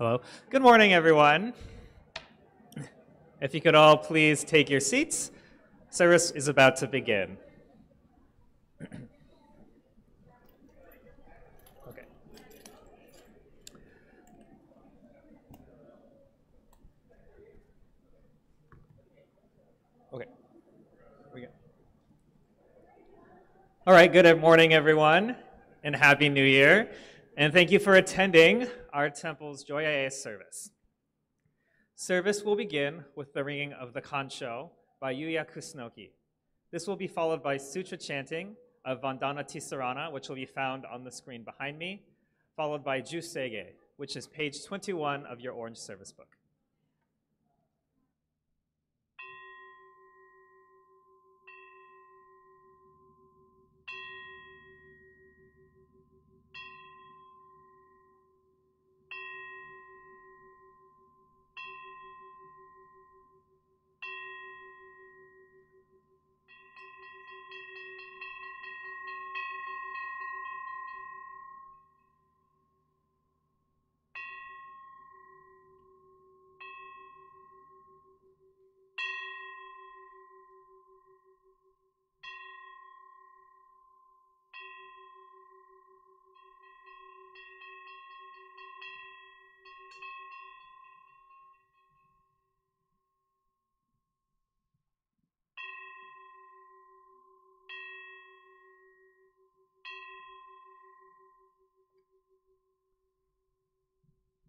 Hello. Good morning, everyone. If you could all please take your seats, service is about to begin. Okay. Okay. We go. All right. Good morning, everyone, and Happy New Year. And thank you for attending our temple's Joya-E service. Service will begin with the ringing of the kancho by Yuya Kusunoki. This will be followed by sutra chanting of Vandana Tisarana, which will be found on the screen behind me, followed by Jusege, which is page 21 of your orange service book.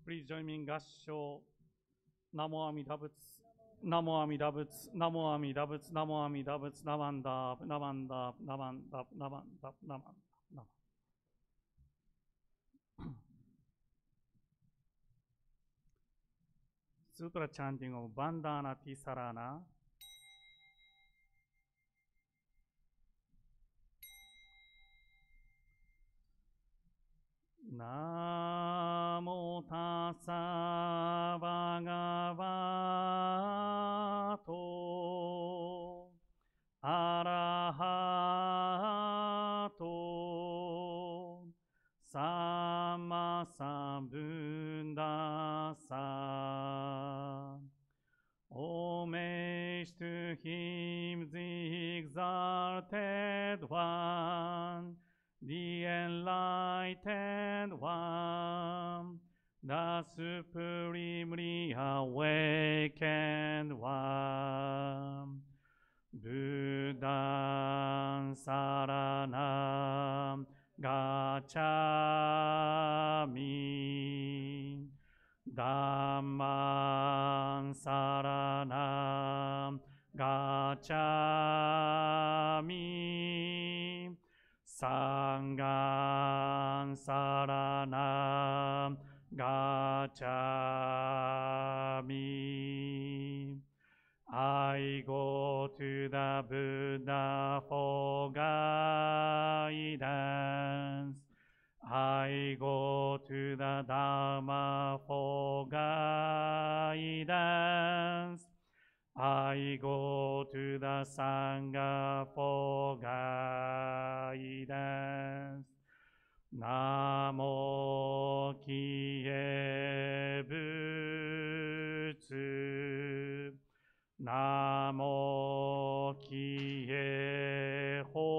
Please join me in 合唱。ナモアミダ仏、ナモアミダ仏、ナモアミダ仏、ナモアミダ仏、ナマンダー、ナマンダー、ナマンダー、ナマンダー、ナマンダー。Sutra chanting of Bandhana Tisarana. Namo tassa bhagavato arahato sammasambuddhassa. Homage to him, the exalted one, the enlightened one, the supremely awakened one. Buddhaṃ saranam gacchami. Dhammaṃ saranam gacchami. Sanghaṃ saranam gacchami. I go to the Buddha for guidance. I go to the Dharma for guidance. I go to the Sangha for guidance. Namo Kiye Butsu. Namo Kiye Ho.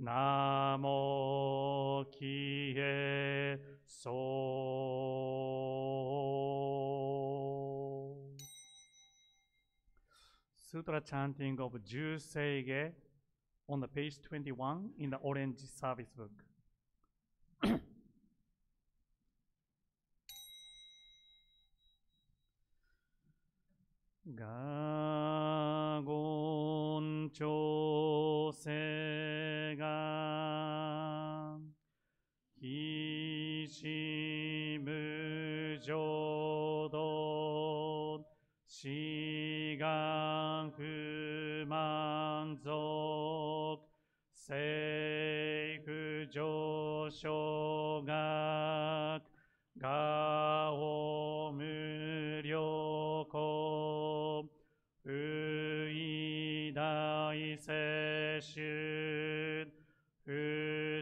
Namo Kiye So. Sutra chanting of Jusege on the page 21 in the orange service book. Gagon chosega hishimu jodo shigan fumanzok seifu joshogak gao muryoko uidai seshu 不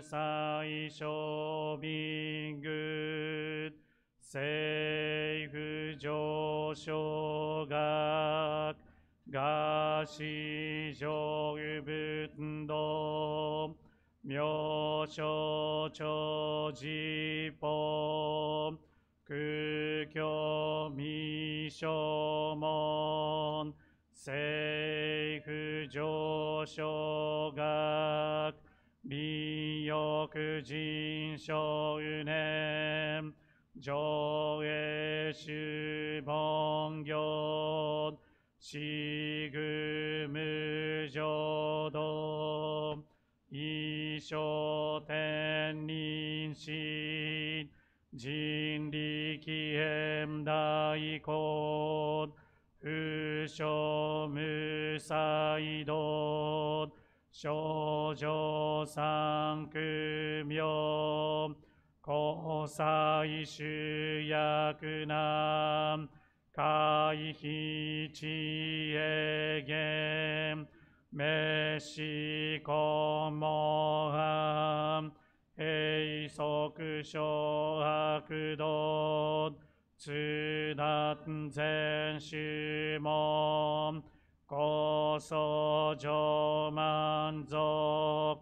採処便具政府上昇学餓死上分動妙所長寺法空虚未所門政府上昇学利欲人少年上映主文行しぐ無浄土一生天人心人力変大根不所無才道少女三苦妙交際主役難回避知恵言滅死根門犯閉塞小悪道通達全宗門高僧上満足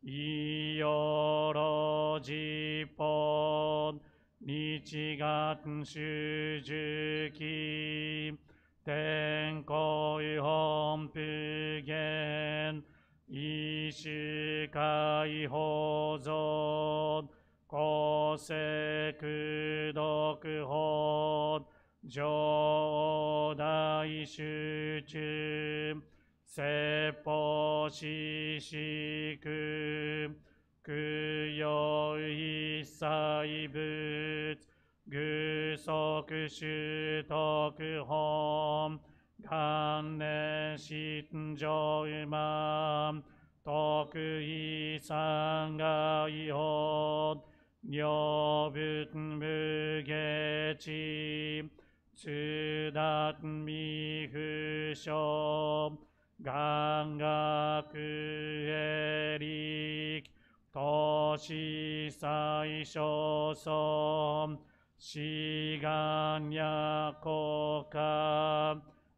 いよろじぽ日月主樹期天候本普現一種解放像公正功徳法上大集中説法四式供養一切仏具足修徳本元年新上万徳意三害法妙仏無下地通達未不詳願学へ力都市最小尊志願や国家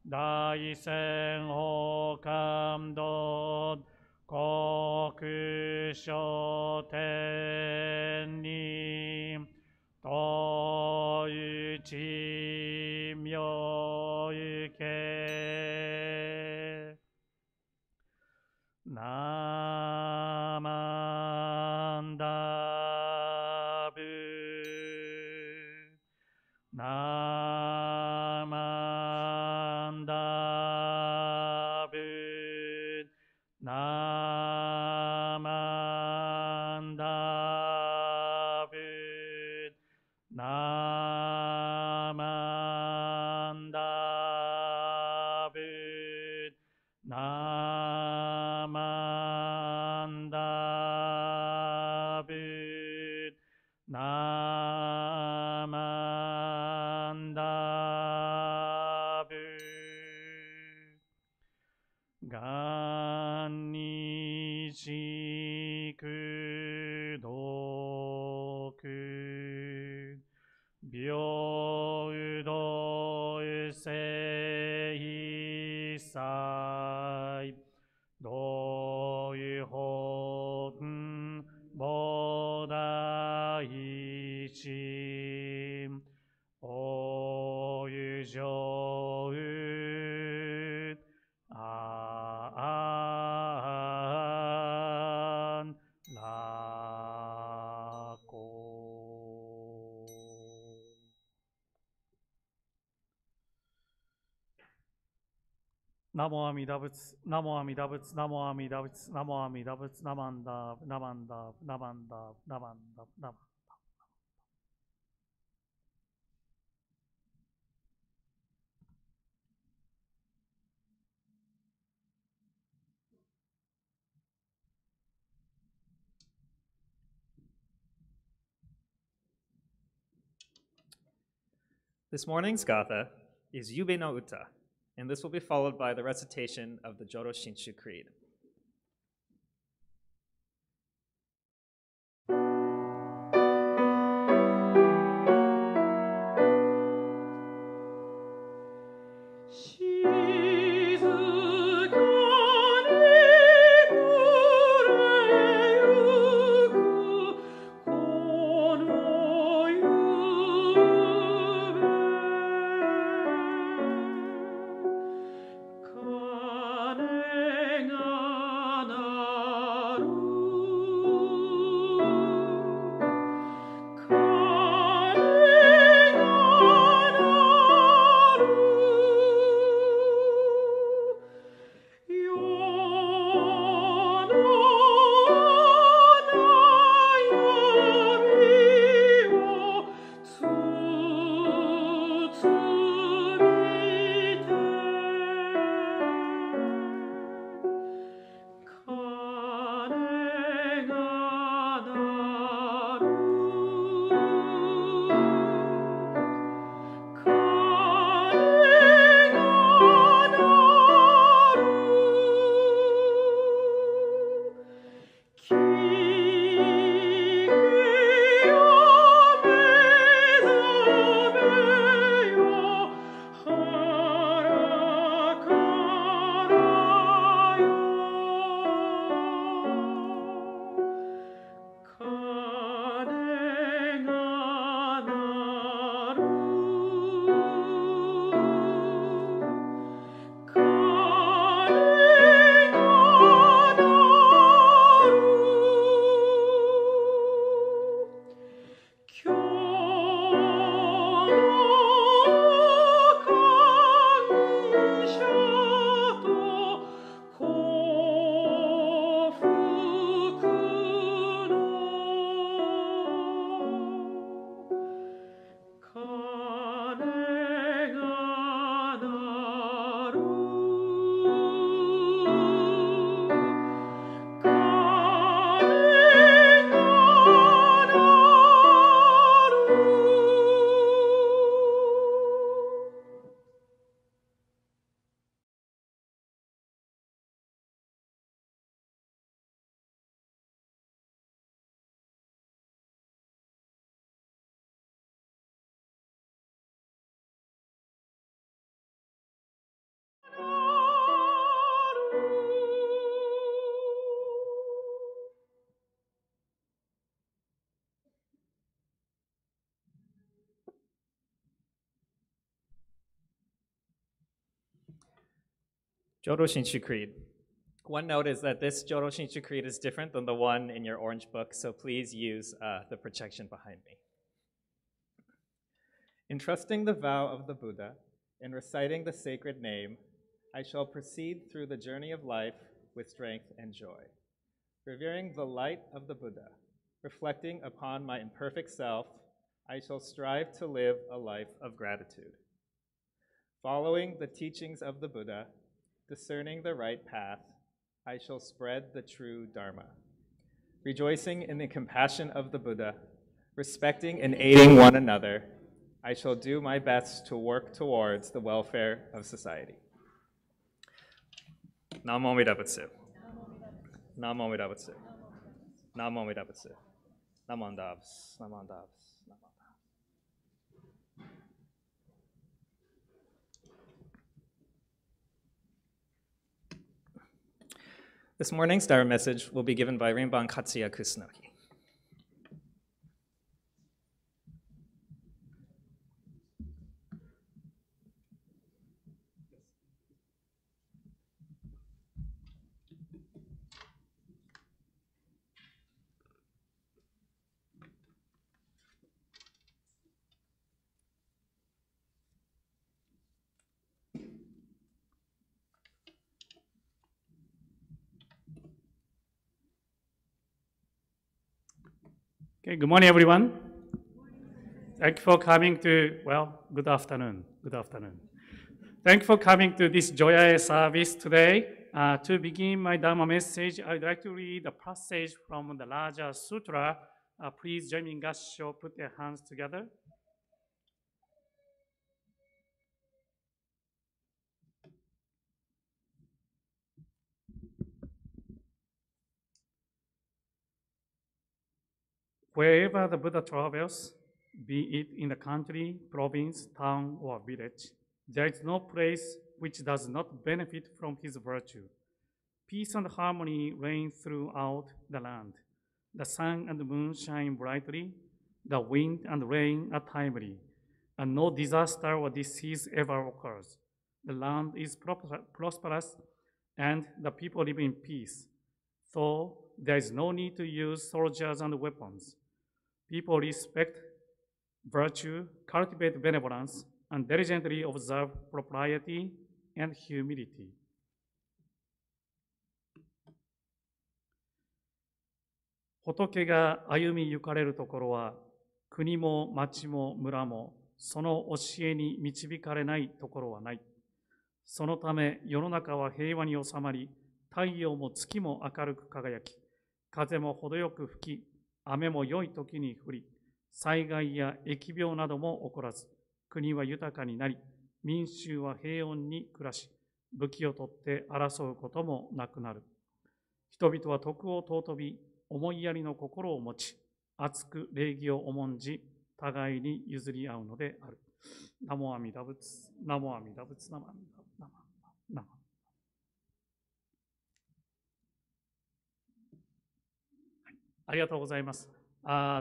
大戦法感動国書天にという地妙ゆけナマンダブナマンダブナマンダブナマンダブナマンダブナマンダブ願にしくどく平等性祭道於本菩提心お於上あんらこナモアミダ仏ナモアミダ仏ナモアミダ仏ナモアミダ仏ナマンダナマンダナマンダナマンダナマンダThis morning's gatha is Yube no Uta, and this will be followed by the recitation of the Joro Shinshu Creed. Jodo Shinshu Creed. One note is that this Jodo Shinshu Creed is different than the one in your orange book, so please use the projection behind me. In trusting the vow of the Buddha and reciting the sacred name, I shall proceed through the journey of life with strength and joy. Revering the light of the Buddha, reflecting upon my imperfect self, I shall strive to live a life of gratitude. Following the teachings of the Buddha, discerning the right path, I shall spread the true Dharma. Rejoicing in the compassion of the Buddha, respecting and aiding one another, I shall do my best to work towards the welfare of society. Namo Amida Butsu. Namo Amida Butsu. Namo Amida Butsu. Namo Davs. Namo Davs. This morning's Dharma message will be given by Rinban Katsuya Kusunoki. Okay, good morning, everyone. Thank you for coming to, good afternoon. Good afternoon. Thank you for coming to this Joya-E service today. To begin my Dharma message, I would like to read a passage from the Raja Sutra. Please join me in Gassho, put your hands together. Wherever the Buddha travels, be it in the country, province, town, or village, there is no place which does not benefit from his virtue. Peace and harmony reign throughout the land. The sun and the moon shine brightly, the wind and rain are timely, and no disaster or disease ever occurs. The land is prosperous, and the people live in peace. So there is no need to use soldiers and weapons. People respect virtue, cultivate benevolence, and diligently observe propriety and humility.仏が歩みゆかれるところは、国も町も村もその教えに導かれないところはない。そのため世の中は平和に収まり、太陽も月も明るく輝き、風も程よく吹き、雨も良い時に降り、災害や疫病なども起こらず、国は豊かになり、民衆は平穏に暮らし、武器を取って争うこともなくなる。人々は徳を尊び、思いやりの心を持ち、厚く礼儀を重んじ、互いに譲り合うのである。ナモ阿弥陀仏、ナモ阿弥陀仏、ナモ阿弥陀仏、ナモ阿弥陀仏。ありがとうございます。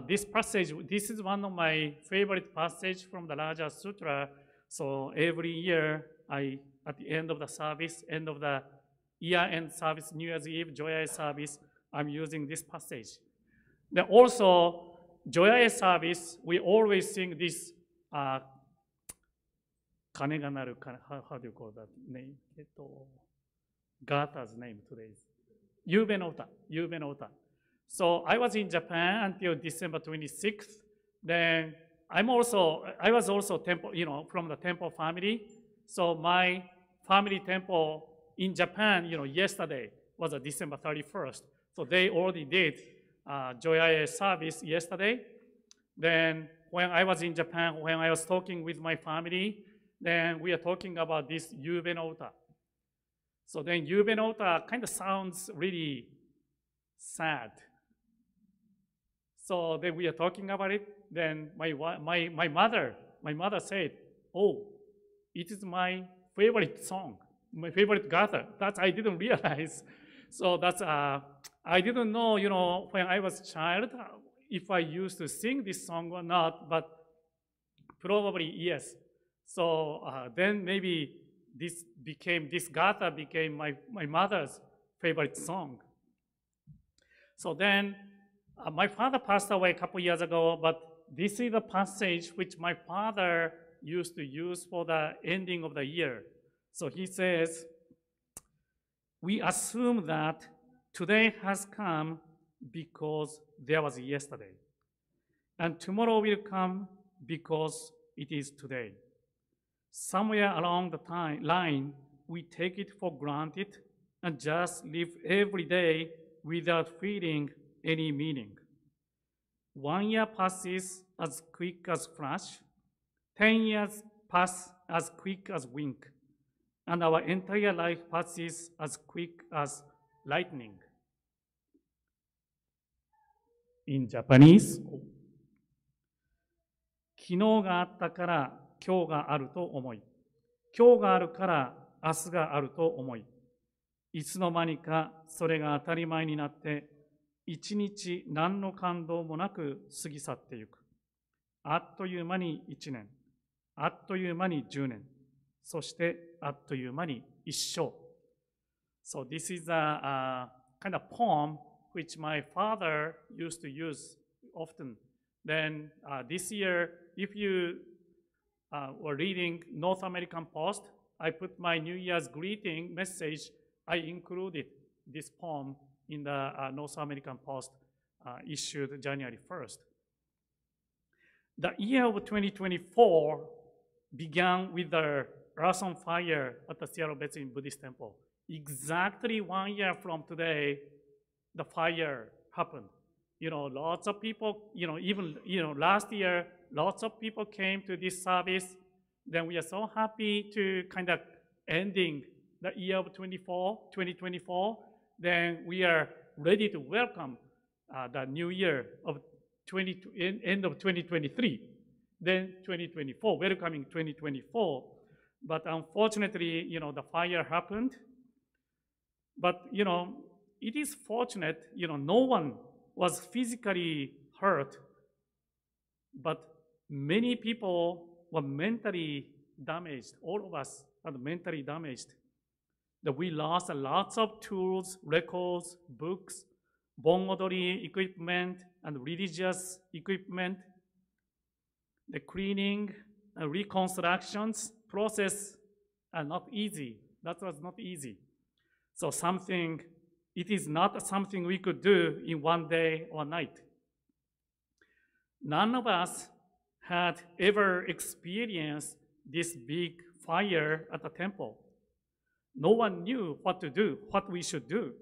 This passage, this is one of my favorite passages from the Raja Sutra. So every year, at the end of the service, end of the year-end service, New Year's Eve, Joya-E service, I'm using this passage. Then also, Joya-E service, we always sing this, 鐘が鳴る, how do you call that name? Gata's name today is 夕べの歌, 夕べの歌. So I was in Japan until December 26th. Then I was also temple, from the temple family. So my family temple in Japan, yesterday was December 31st. So they already did Joya-E service yesterday. Then when I was in Japan, when I was talking with my family, then we are talking about this Yube no Uta. So then Yube no Uta kind of sounds really sad. So then we are talking about it. Then my mother said, "Oh, it is my favorite song, my favorite gather." That I didn't realize. So that's I didn't know, when I was a child, if I used to sing this song or not. But probably yes. So then maybe this Gatha became my mother's favorite song. So then, my father passed away a couple years ago, but this is the passage which my father used to use for the ending of the year. So he says, we assume that today has come because there was yesterday, and tomorrow will come because it is today. Somewhere along the line, we take it for granted and just live every day without feeling any meaning. 1 year passes as quick as flash, 10 years pass as quick as wink, and our entire life passes as quick as lightning. In Japanese, 昨日があったから今日があると思い、今日があるから明日があると思い、いつの間にかそれが当たり前になって、一日何の感動もなく過ぎ去っていく。あっという間に1年、あっという間に10年、そしてあっという間に一生。So this is a kind of poem which my father used to use often. Then this year, if you were reading North American Post, I put my New Year's greeting message. I included this poem in the North American Post issued January 1st. The year of 2024 began with the earth on fire at the Seattle Betsuin Buddhist Temple. Exactly 1 year from today, the fire happened. Lots of people, even, last year, lots of people came to this service. Then we are so happy to kind of ending the year of 2024. Then we are ready to welcome the new year of end of 2023. Then 2024, welcoming 2024. But unfortunately, the fire happened. But, it is fortunate, no one was physically hurt, but many people were mentally damaged. All of us are mentally damaged. That we lost lots of tools, records, books, bon odori equipment, and religious equipment. The cleaning and reconstructions process are not easy. That was not easy. So it is not something we could do in one day or night. None of us had ever experienced this big fire at the temple. No one knew what to do, what we should do.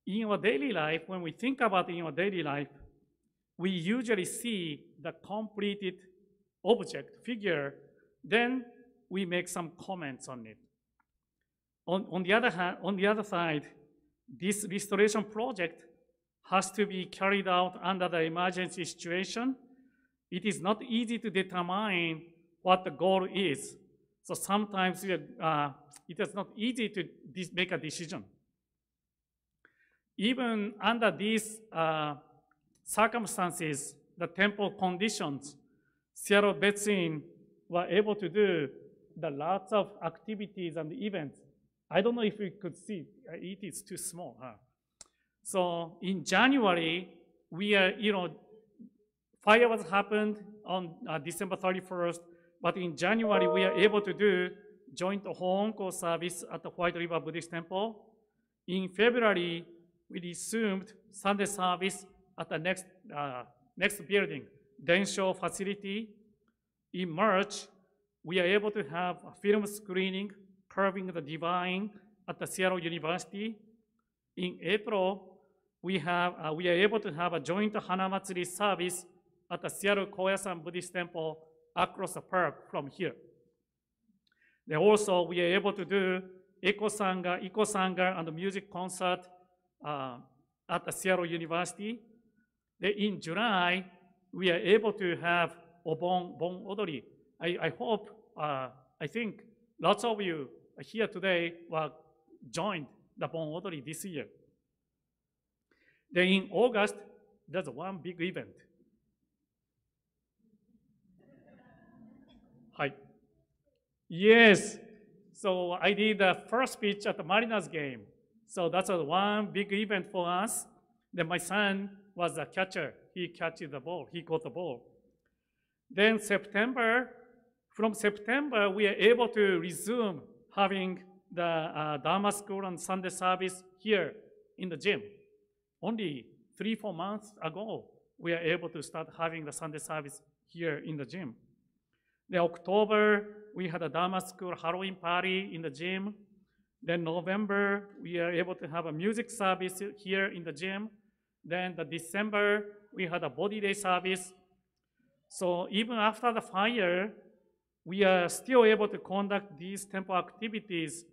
In our daily life, when we think about in our daily life, we usually see the completed object, figure, then we make some comments on it. On the other side, this restoration project has to be carried out under the emergency situation. It is not easy to determine what the goal is. So sometimes it is not easy to make a decision. Even under these circumstances, the temple conditions, Seattle Betsuin were able to do the lots of activities and events. I don't know if we could see, it is too small. So in January, fire was happened on December 31st, but in January, we are able to do joint honko service at the White River Buddhist Temple. In February, we resumed Sunday service at the next building, Densho facility. In March, we are able to have a film screening, Curving the Divine, at the Seattle University. In April, we are able to have a joint Hanamatsuri service at the Seattle Koyasan Buddhist Temple across the park from here. Then also, we are able to do Iko Sangha and music concert at the Seattle University. Then in July, we are able to have Obon Bon Odori. I hope, I think lots of you here today were joined the Bon Odori this year. Then in August, there's one big event. Hi. Yes. So I did the first pitch at the Mariners game. So that's one big event for us. Then my son was a catcher. He catches the ball. He caught the ball. Then from September, we are able to resume having the Dharma school and Sunday service here in the gym. Only 3-4 months ago, we are able to start having the Sunday service here in the gym. Then October, we had a Dharma school Halloween party in the gym. Then November, we are able to have a music service here in the gym. Then the December, we had a body day service. So even after the fire, we are still able to conduct these temple activities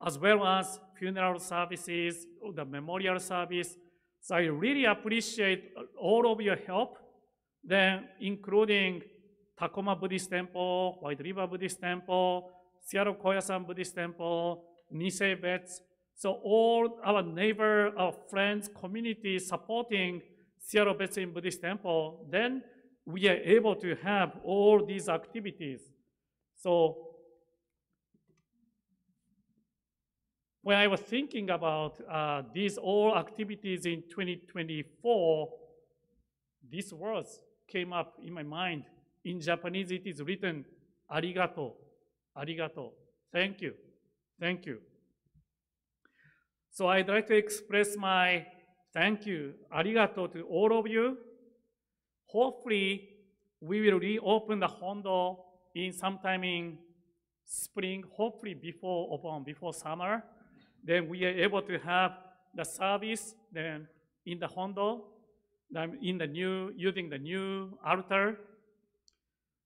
as well as funeral services, the memorial service. So I really appreciate all of your help, then including Tacoma Buddhist Temple, White River Buddhist Temple, Seattle Koyasan Buddhist Temple, Nisei Betts. So all our neighbor, our friends, community supporting Seattle Betsuin Buddhist Temple, then we are able to have all these activities. So when I was thinking about these all activities in 2024, these words came up in my mind. In Japanese, it is written, arigato, arigato, thank you, thank you. So I'd like to express my thank you, arigato, to all of you. Hopefully, we will reopen the Hondo in sometime in spring, hopefully before summer. Then we are able to have the service then in the Hondo, using the new altar.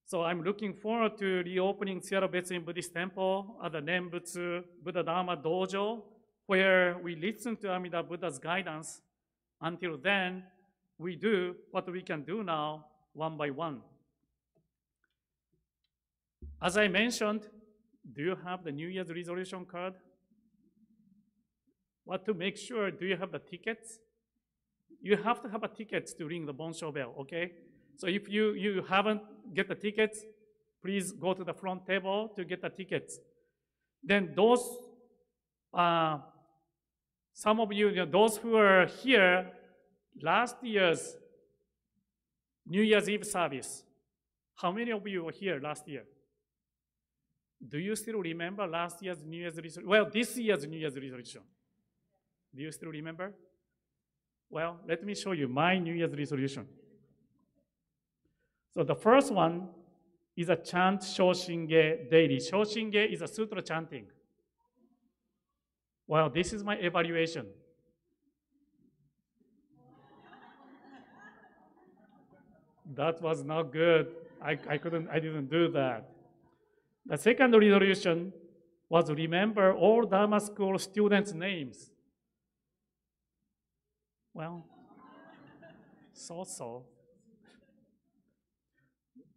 So I'm looking forward to reopening Seattle Betsuin Buddhist Temple at the Nembutsu Buddha Dharma Dojo, where we listen to Amida Buddha's guidance. Until then, we do what we can do now, one by one. As I mentioned, do you have the New Year's resolution card? What to make sure, do you have the tickets? You have to have a tickets to ring the Bonsho bell, okay? So if you haven't get the tickets, please go to the front table to get the tickets. Then those, some of you, those who are here, last year's New Year's Eve service, how many of you were here last year? Do you still remember last year's New Year's resolution? Well, this year's New Year's resolution. Do you still remember? Well, let me show you my New Year's resolution. So the first one is a chant Shoshinge daily. Shoshinge is a sutra chanting. Well, this is my evaluation. That was not good. I didn't do that. The second resolution was remember all Dharma school students' names. Well, so.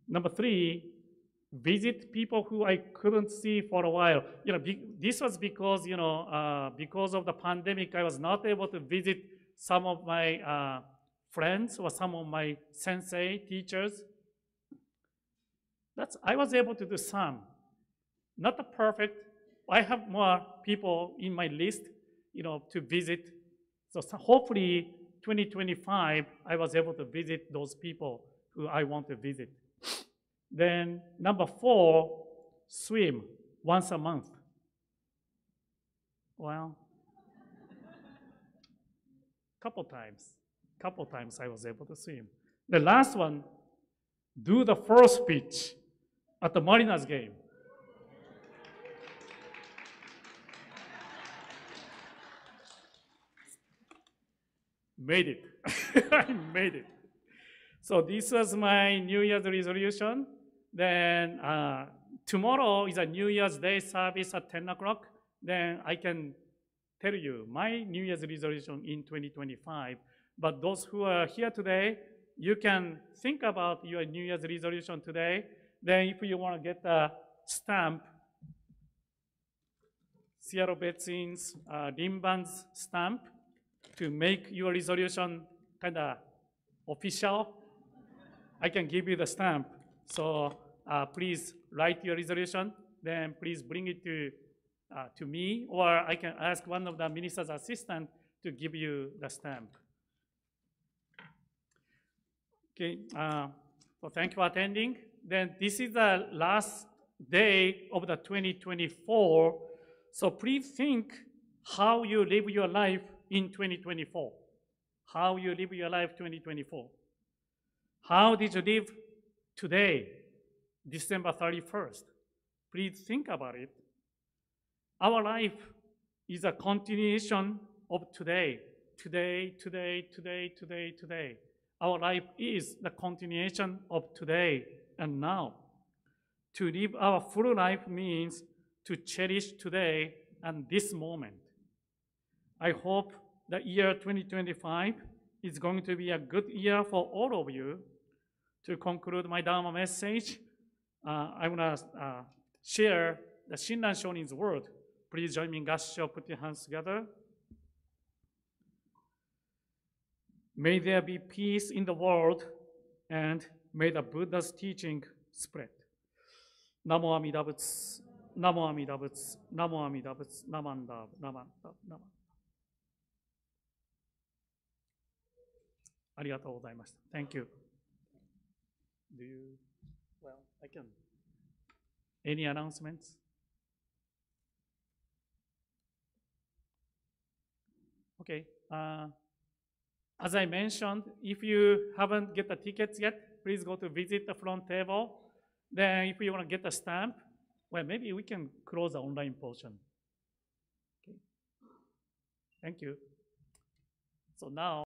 Number 3, visit people who I couldn't see for a while. This was because, because of the pandemic, I was not able to visit some of my friends or some of my sensei, teachers. I was able to do some. Not the perfect. I have more people in my list, to visit. So hopefully 2025, I was able to visit those people who I want to visit. Then number 4, swim once a month. Well, couple times I was able to swim. The last one, do the first pitch at the Mariners game. Made it. I made it. So this was my New Year's resolution. Then tomorrow is a New Year's Day service at 10 o'clock. Then I can tell you my New Year's resolution in 2025. But those who are here today, you can think about your New Year's resolution today. Then if you want to get a stamp, Seattle Betsuin's Rinban's stamp to make your resolution kind of official, I can give you the stamp. So please write your resolution then please bring it to me, or I can ask one of the minister's assistant to give you the stamp. Okay, so thank you for attending. Then this is the last day of the 2024. So please think how you live your life in 2024. How you live your life 2024. How did you live today, December 31st? Please think about it. Our life is a continuation of today. Today, today, today, today, today. Our life is the continuation of today and now. To live our full life means to cherish today and this moment. I hope the year 2025 is going to be a good year for all of you. To conclude my Dharma message, I'm going to share the Shinran Shonin's word. Please join me in Gassho, put your hands together. May there be peace in the world, and may the Buddha's teaching spread. Namo Amida Butsu, Namo Amida Butsu, Namo Amida Butsu, Namanda, Namanda, Namanda. ありがとうございました。Thank you. Do you, well, I can. Any announcements? Okay. As I mentioned, if you haven't get the tickets yet, please go to visit the front table. Then if you want to get a stamp, well, maybe we can close the online portion. Okay. Thank you. So now,